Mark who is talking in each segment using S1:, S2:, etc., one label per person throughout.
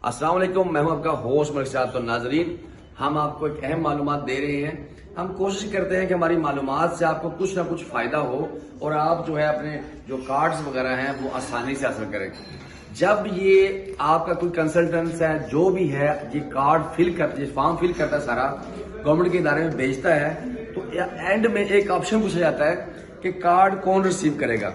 S1: السلام علیکم، میں ہوں آپ کا ہوسٹ ملک صاحب۔ تو ناظرین، ہم آپ کو ایک اہم معلومات دے رہے ہیں۔ ہم کوشش کرتے ہیں کہ ہماری معلومات سے آپ کو کچھ نہ کچھ فائدہ ہو اور آپ جو ہے اپنے جو کارڈز وغیرہ ہیں وہ آسانی سے حاصل کریں۔ جب یہ آپ کا کوئی کنسلٹنٹ ہے جو بھی ہے یہ کارڈ فارم فل کرتا ہے، سارا گورنمنٹ کے ادارے میں بھیجتا ہے، تو اینڈ میں ایک آپشن پوچھا جاتا ہے کہ کارڈ کون ریسیو کرے گا۔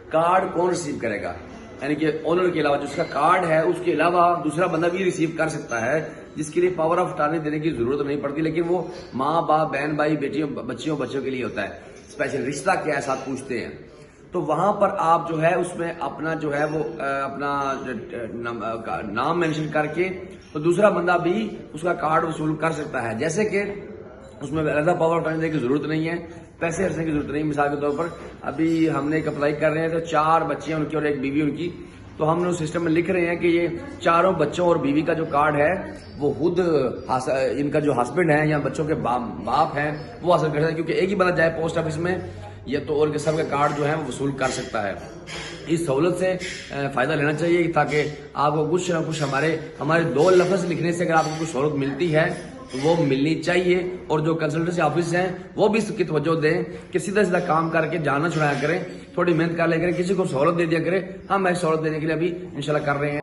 S1: کارڈ کون ریسیو کرے گا، یعنی کہ اونر کے علاوہ جس کا کارڈ ہے اس کے علاوہ دوسرا بندہ بھی ریسیو کر سکتا ہے، جس کے لیے پاور آف اٹارنی دینے کی ضرورت نہیں پڑتی، لیکن وہ ماں باپ بہن بھائی بچیوں بچوں کے لیے ہوتا ہے۔ اسپیشل رشتہ کیا ہے ساتھ پوچھتے ہیں، تو وہاں پر آپ جو ہے اس میں اپنا جو ہے وہ اپنا نام مینشن کر کے تو دوسرا بندہ بھی اس کا کارڈ وصول کر سکتا ہے۔ جیسے کہ اس میں علیحدہ پاور اٹارنی دینے کی ضرورت نہیں ہے، پیسے خرچنے کی ضرورت نہیں۔ مثال کے طور پر ابھی ہم نے ایک اپلائی کر رہے ہیں تو 4 بچے ہیں ان کی اور ایک بیوی ان کی، تو ہم نے اس سسٹم میں لکھ رہے ہیں کہ یہ چاروں بچوں اور بیوی کا جو کارڈ ہے وہ خود ان کا جو ہسبینڈ ہے یا بچوں کے باپ ہیں وہ حاصل کر سکتے ہیں، کیونکہ ایک ہی بندہ جائے پوسٹ آفس میں یہ تو اور سب کا کارڈ جو ہے وہ وصول کر سکتا ہے۔ اس سہولت سے فائدہ لینا چاہیے تاکہ آپ کو کچھ نہ کچھ ہمارے 2 لفظ لکھنے سے اگر آپ کو کچھ سہولت ملتی ہے تو وہ ملنی چاہیے، اور جو کنسلٹنسی آفس ہیں وہ بھی اس کی توجہ دیں کہ سیدھا سیدھا کام کر کے جانا چھڑایا کریں، تھوڑی محنت کر لیا کریں، کسی کو سہولت دے دیا کریں۔ ہم ایسی سہولت دینے کے لیے ابھی انشاءاللہ کر رہے ہیں۔